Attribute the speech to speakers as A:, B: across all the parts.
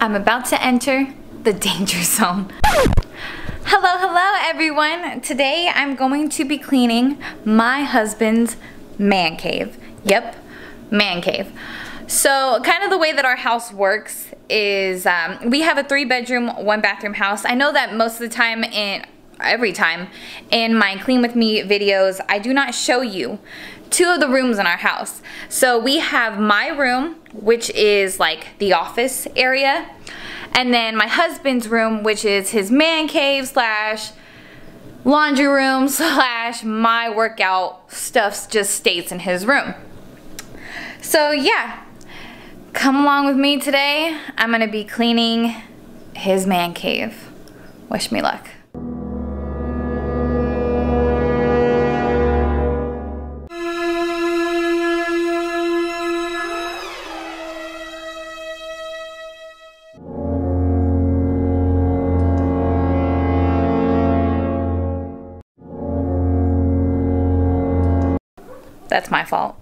A: I'm about to enter the danger zone. Hello everyone. Today I'm going to be cleaning my husband's man cave. Yep, man cave. So kind of the way that our house works is we have a 3-bedroom, 1-bathroom house. I know that most of the time every time in my Clean With Me videos, I do not show you 2 of the rooms in our house. So we have my room, which is like the office area, and then my husband's room, which is his man cave slash laundry room slash my workout stuff just stays in his room. So yeah, come along with me today. I'm gonna be cleaning his man cave. Wish me luck. That's my fault.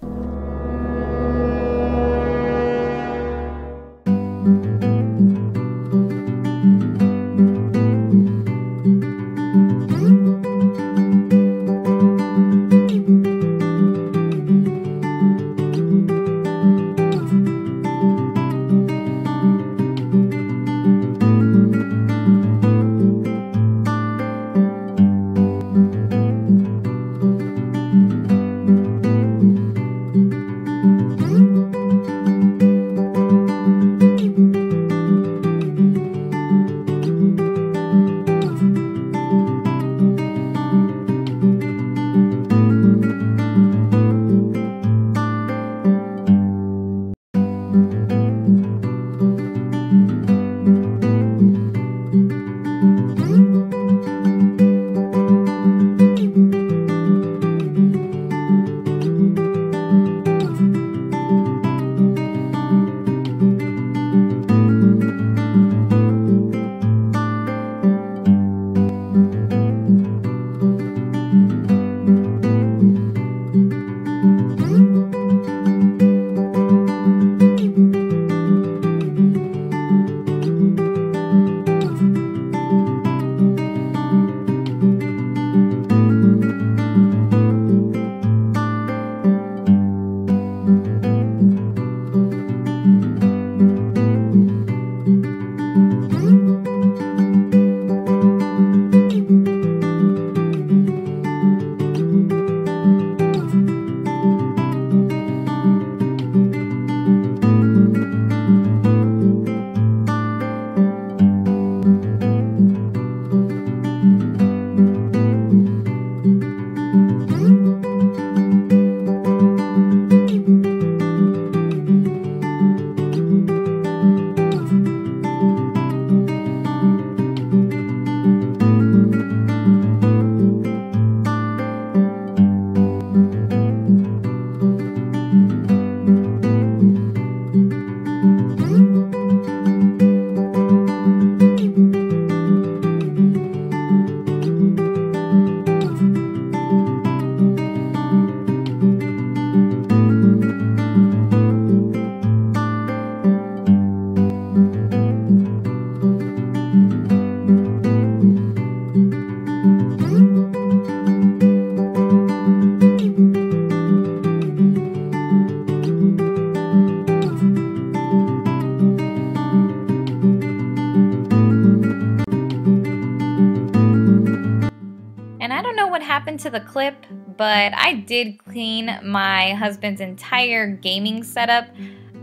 A: Happened to the clip, but I did clean my husband's entire gaming setup.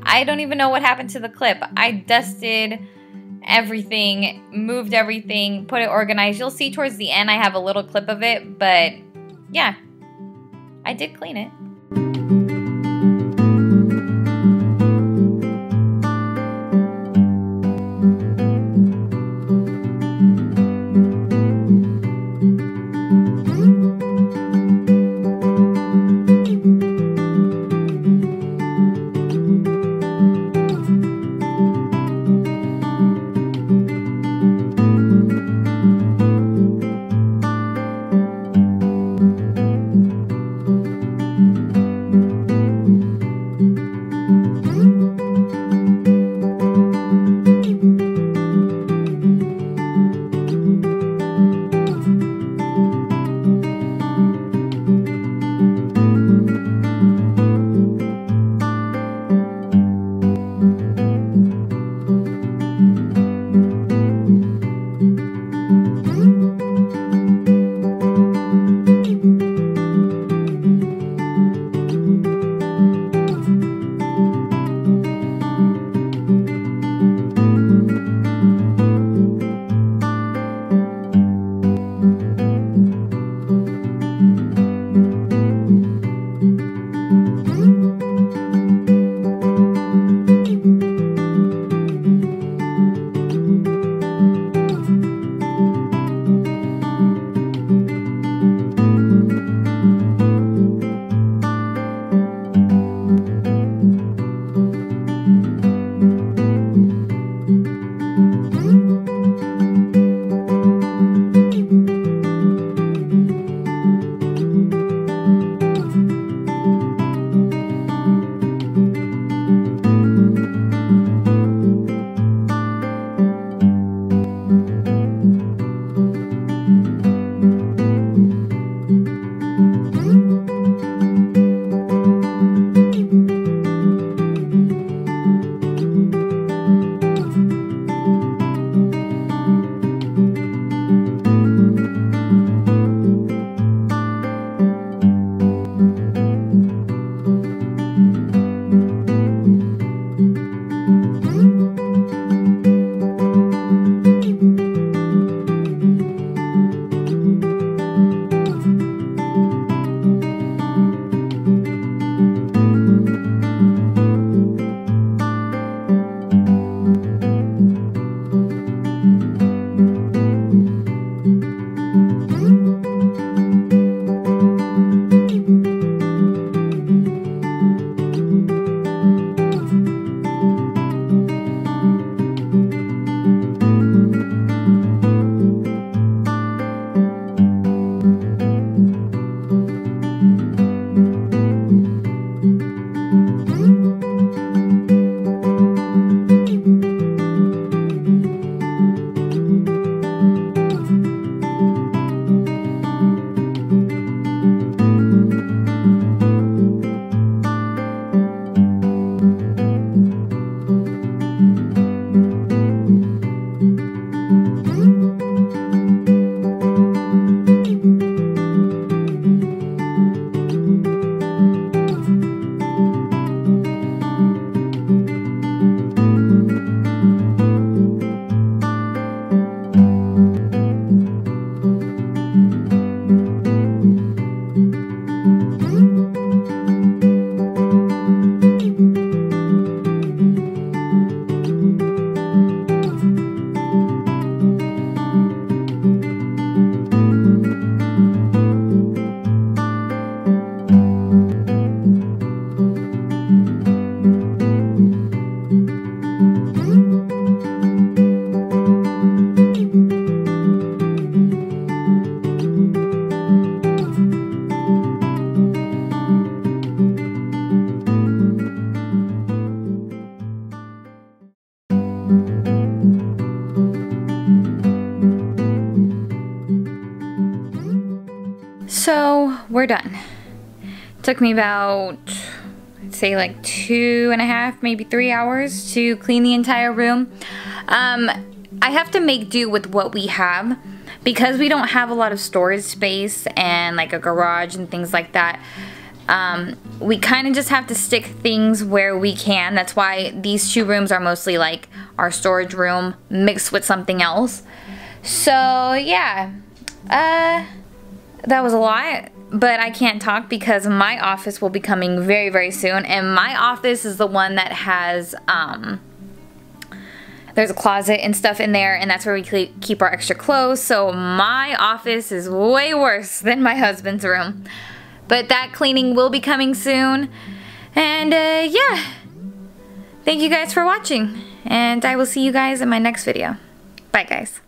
A: I don't even know what happened to the clip. I dusted everything, moved everything, put it organized. You'll see towards the end I have a little clip of it, but yeah, I did clean it. Took me about, I'd say like 2.5, maybe 3 hours to clean the entire room. I have to make do with what we have because we don't have a lot of storage space and like a garage and things like that. We kind of just have to stick things where we can. That's why these 2 rooms are mostly like our storage room mixed with something else. So yeah, that was a lot, but I can't talk because my office will be coming very, very soon, and my office is the one that has, there's a closet and stuff in there, and that's where we keep our extra clothes, so my office is way worse than my husband's room. But that cleaning will be coming soon, and yeah, thank you guys for watching, and I will see you guys in my next video. Bye guys.